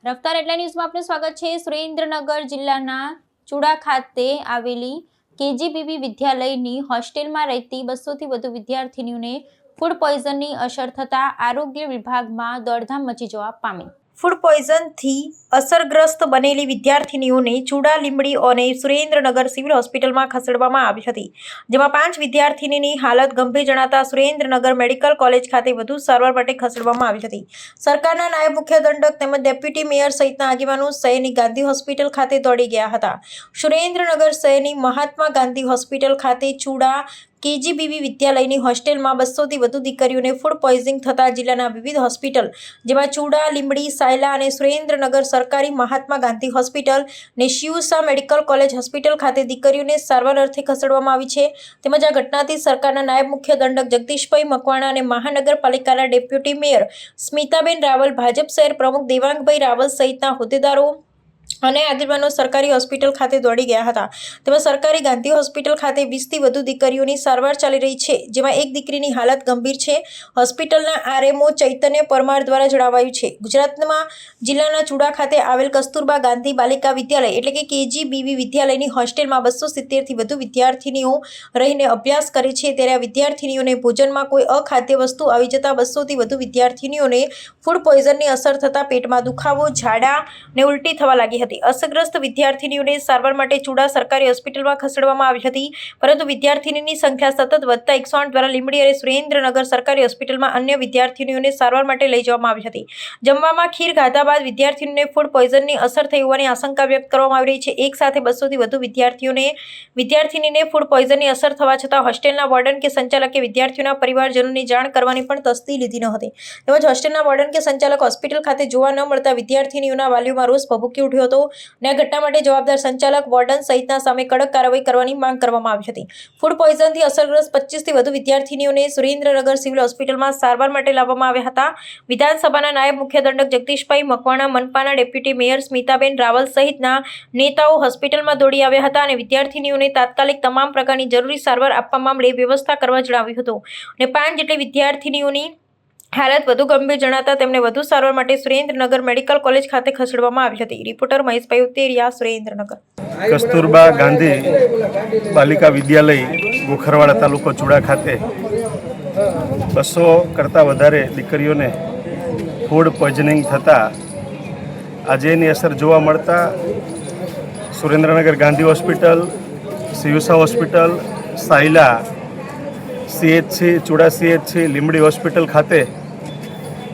રફતાર એટલા ન્યૂઝમાં આપનું સ્વાગત છે। સુરેન્દ્રનગર જિલ્લાના ચુડા ખાતે આવેલી કેજીબીવી વિદ્યાલયની હોસ્ટેલમાં રહેતી 200થી વધુ વિદ્યાર્થીનીઓને ફૂડ પોઈઝનની અસર થતાં આરોગ્ય વિભાગમાં દોડધામ મચી જવા પામી। ફૂડ પોઈઝનથી અસરગ્રસ્ત બનેલી વિદ્યાર્થીનીઓને ચુડા, લીંબડી અને સુરેન્દ્રનગર સિવિલ હોસ્પિટલમાં ખસેડવામાં આવી હતી, જેમાં 5 વિદ્યાર્થીનીની હાલત ગંભીર જણાતા સુરેન્દ્રનગર મેડિકલ કોલેજ ખાતે વધુ સારવાર માટે ખસેડવામાં આવી હતી। સરકારના નાયબ મુખ્ય દંડક તેમજ ડેપ્યુટી મેયર સહિતના આગેવાનો શહેરની ગાંધી હોસ્પિટલ ખાતે દોડી ગયા હતા। સુરેન્દ્રનગર શહેરની મહાત્મા ગાંધી હોસ્પિટલ ખાતે ચુડા કેજીબીવી વિદ્યાલયની હોસ્ટેલમાં 200થી વધુ દીકરીઓને ફૂડ પોઈઝનિંગ થતાં જિલ્લાના વિવિધ હોસ્પિટલ જેમાં ચુડા, લીંબડી, સાયલા અને સુરેન્દ્રનગર સરકારી મહાત્મા ગાંધી હોસ્પિટલ અને શિવસા મેડિકલ કોલેજ હોસ્પિટલ ખાતે દીકરીઓને સારવાર અર્થે ખસેડવામાં આવી છે। તેમજ આ ઘટનાથી સરકારના નાયબ મુખ્ય દંડક જગદીશભાઈ મકવાણા અને મહાનગરપાલિકાના ડેપ્યુટી મેયર સ્મિતાબેન રાવલ, ભાજપ શહેર પ્રમુખ દેવાંગભાઈ રાવલ સહિતના હોદ્દેદારો અને આગેવાનો સરકારી હોસ્પિટલ ખાતે દોડી ગયા હતા। તેમાં સરકારી ગાંધી હોસ્પિટલ ખાતે 20થી વધુ દીકરીઓની સારવાર ચાલી રહી છે, જેમાં એક દીકરીની હાલત ગંભીર છે। હોસ્પિટલના આરએમઓ ચૈતન્ય પરમાર દ્વારા જણાવાયું છે, ગુજરાતમાં જિલ્લાના ચુડા ખાતે આવેલ કસ્તુરબા ગાંધી બાલિકા વિદ્યાલય એટલે કે કેજીબીવી વિદ્યાલયની હોસ્ટેલમાં 270થી વધુ વિદ્યાર્થીનીઓ રહીને અભ્યાસ કરે છે, ત્યારે આ વિદ્યાર્થીનીઓને ભોજનમાં કોઈ અખાદ્ય વસ્તુ આવી જતાં 200થી વધુ વિદ્યાર્થીનીઓને ફૂડ પોઈઝનની અસર થતાં પેટમાં દુખાવો, ઝાડા અને ઉલટી થવા લાગી હતી। અસરગ્રસ્ત વિદ્યાર્થીનીઓને સારવાર માટે ચુડા સરકારી હોસ્પિટલમાં ખસેડવામાં આવી હતી, પરંતુ વિદ્યાર્થીનીની સંખ્યા સતત વધતા 108 દ્વારા લીંબડી અને સુરેન્દ્રનગર સરકારી હોસ્પિટલમાં અન્ય વિદ્યાર્થીનીઓને સારવાર માટે લઈ જવામાં આવી હતી। જમવામાં ખીર ખાધા બાદ વિદ્યાર્થીનીઓને ફૂડ પોઈઝનની અસર થઈ હોવાની આશંકા વ્યક્ત કરવામાં આવી રહી છે। એક સાથે 200થી વધુ વિદ્યાર્થીનીને ફૂડ પોઈઝનની અસર થવા છતાં હોસ્ટેલના વોર્ડન કે સંચાલકે વિદ્યાર્થીઓના પરિવારજનોની જાણ કરવાની પણ તસ્દી લીધી ન હતી, તેમજ હોસ્ટેલના વોર્ડન કે સંચાલક હોસ્પિટલ ખાતે જોવા ન મળતા વિદ્યાર્થીનીઓના વાલીઓમાં રોષ ભભૂકી ઉઠ્યો હતો અને આ ઘટના માટે જવાબદાર સંચાલક, વોર્ડન સહિતના સામે કડક કાર્યવાહી કરવાની માંગ કરવામાં આવી હતી। ફૂડ પોઈઝનથી અસરગ્રસ્ત 25થી વધુ વિદ્યાર્થીનીઓને સુરેન્દ્રનગર સિવિલ હોસ્પિટલમાં સારવાર માટે લાવવામાં આવ્યા હતા। વિધાનસભાના નાયબ મુખ્ય દંડક જગદીશભાઈ મકવાણા, મનપાના ડેપ્યુટી મેયર સ્મિતાબેન રાવલ સહિતના નેતાઓ હોસ્પિટલમાં દોડી આવ્યા હતા અને વિદ્યાર્થીનીઓને તાત્કાલિક તમામ પ્રકારની જરૂરી સારવાર આપવા મામલે વ્યવસ્થા કરવા જણાવ્યું હતું અને 5 જેટલી વિદ્યાર્થીનીઓની હાલત વધુ ગંભીર જણાતા તેમને વધુ સારવાર માટે સુરેન્દ્રનગર મેડિકલ કોલેજ ખાતે ખસેડવામાં આવી હતી। રિપોર્ટર મહેશભાઈ ઉત્તેરિયા, સુરેન્દ્રનગર। કસ્તુરબા ગાંધી બાલિકા વિદ્યાલય, ગોખરવાડા તાલુકો ચુડા ખાતે 200 કરતાં વધારે દીકરીઓને ફૂડ પોઈઝનિંગ થતાં આજે એની અસર જોવા મળતા Surendranagar Gandhi hospital, Shivsa hospital, Sayla CHC, Chuda CHC, Limbdi hospital ખાતે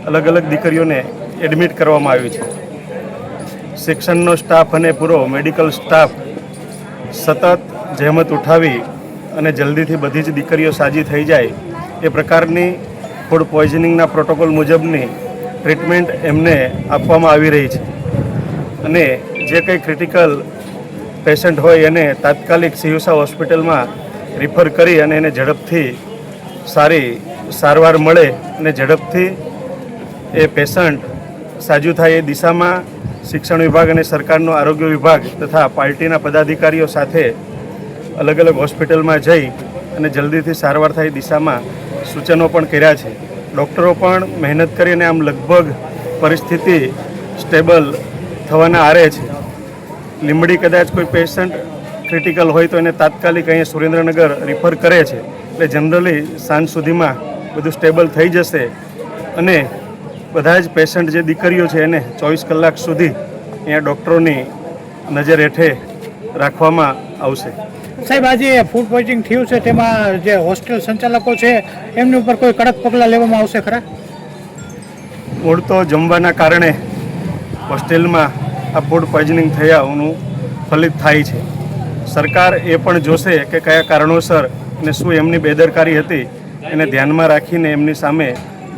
અલગ અલગ દીકરીઓને એડમિટ કરવામાં આવી છે। શિક્ષણનો સ્ટાફ અને પૂરો મેડિકલ સ્ટાફ સતત જહેમત ઉઠાવી અને જલ્દીથી બધી જ દીકરીઓ સાજી થઈ જાય એ પ્રકારની ફૂડ પોઈઝનિંગના પ્રોટોકોલ મુજબની ટ્રીટમેન્ટ એમને આપવામાં આવી રહી છે અને જે કંઈ ક્રિટિકલ પેશન્ટ હોય એને તાત્કાલિક શિવસા હોસ્પિટલમાં રિફર કરી અને એને ઝડપથી સારી સારવાર મળે અને ઝડપથી એ પેશન્ટ સાજું થાય એ દિશામાં શિક્ષણ વિભાગ અને સરકારનો આરોગ્ય વિભાગ તથા પાર્ટીના પદાધિકારીઓ સાથે અલગ અલગ હોસ્પિટલમાં જઈ અને જલ્દીથી સારવાર થાય એ દિશામાં સૂચનો પણ કર્યા છે। ડૉક્ટરો પણ મહેનત કરીને આમ લગભગ પરિસ્થિતિ સ્ટેબલ થવાના આરે છે। લીંબડી કદાચ કોઈ પેશન્ટ ક્રિટિકલ હોય તો એને તાત્કાલિક અહીંયા સુરેન્દ્રનગર રિફર કરે છે, એટલે જનરલી સાંજ સુધીમાં બધું સ્ટેબલ થઈ જશે અને બધા જ પેશન્ટ જે દીકરીઓ છે એને 24 કલાક સુધી અહીંયા ડૉક્ટરોની નજર હેઠે રાખવામાં આવશે। સાહેબ, આજે ફૂડ પોઈઝનિંગ થયું છે તેમાં જે હોસ્ટેલ સંચાલકો છે એમની ઉપર કોઈ કડક પગલાં લેવામાં આવશે ખરા? મૂળ તો જમવાના કારણે હોસ્ટેલમાં આ ફૂડ પોઈઝનિંગ થયાનું ફલિત થાય છે। સરકાર એ પણ જોશે કે કયા કારણોસર અને શું એમની બેદરકારી હતી એને ધ્યાનમાં રાખીને એમની સામે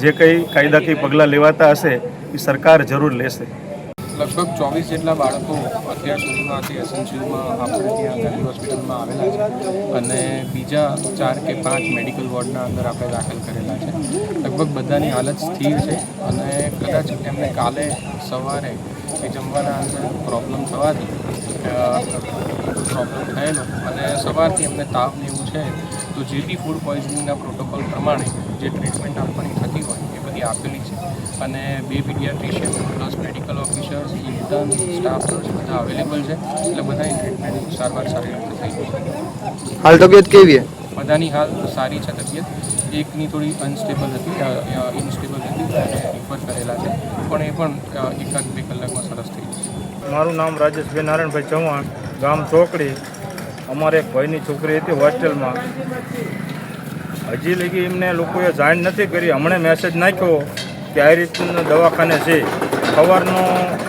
જે કંઈ કાયદાકીય પગલાં લેવાતા હશે એ સરકાર જરૂર લેશે। લગભગ 24 જેટલા બાળકો અત્યાર સુધીમાં એસએનસીયુમાં આપણે ત્યાં ગાંધી હોસ્પિટલમાં આવેલા છે અને બીજા 4 કે 5 મેડિકલ વોર્ડના અંદર આપણે દાખલ કરેલા છે। લગભગ બધાની હાલત સ્થિર છે અને કદાચ એમને કાલે સવારે એ જમવાના અંદર પ્રોબ્લેમ થવાથી પ્રોબ્લેમ થયેલો અને સવારથી એમને તાવ ને એવું છે તો જે બી ફૂડ પોઈઝનિંગના પ્રોટોકોલ પ્રમાણે જે ટ્રીટમેન્ટ આપવાની થતી હોય એ બધી માહિતી આપેલી છે અને 2 paediatrician plus medical officers intern staff nurse બધા અવેલેબલ છે એટલે બધાની ટ્રીટમેન્ટ સારવાર સારી રીતે થઈ ગઈ છે. હાલ તબિયત કેવી છે? બધાની હાલ સારી છે તબિયત. એકની થોડી ઇન્સ્ટેબલ હતી અને રિફર કરેલા છે પણ એ પણ 1-2 કલાકમાં સરસ થઈ જશે. મારું નામ રાજેશભાઈ નારાયણભાઈ ચૌહાણ, ગામ ચોકડી. અમારે એક ભાઈની છોકરી હતી હોસ્ટેલમાં. હજી લગી એમને લોકોએ જાણ નથી કરી. હમણાં મેસેજ નાખ્યો કે આ રીતનું દવાખાને છે. સવારનો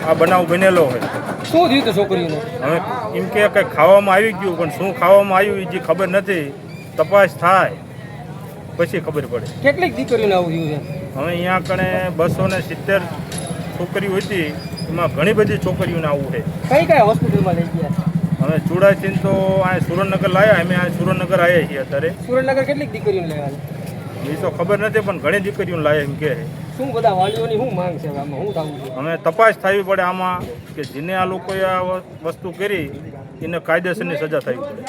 આ બનાવ બનેલો હોય. શું થયું હતું છોકરીને? હવે એમ કે કંઈ ખાવામાં આવી ગયું, પણ શું ખાવામાં આવ્યું એ જે ખબર નથી. તપાસ થાય પછી ખબર પડે. કેટલીક દીકરીઓને આવું થયું છે? હવે અહીંયા કણે 270 છોકરીઓ હતી, એમાં ઘણી બધી છોકરીઓને આવું છે. કઈ કઈ હોસ્પિટલમાં લઈ ગયા? હવે ચુડાથી તો આ સુરેન્દ્રનગર લાવ્યા. અમે આ સુરેન્દ્રનગર આવ્યા છીએ અત્યારે. સુરેન્દ્રનગર કેટલીક દીકરીઓને લેવા? એ તો ખબર નથી, પણ ઘણી દીકરીઓને લાવ્યા એમ કહે. શું બધા વાલીઓની શું માંગ છે આમાં? શું થવું છે? અમે તપાસ થવી પડે આમાં, કે જેને આ લોકોએ આ વસ્તુ કરી એને કાયદેસરની સજા થવી પડે.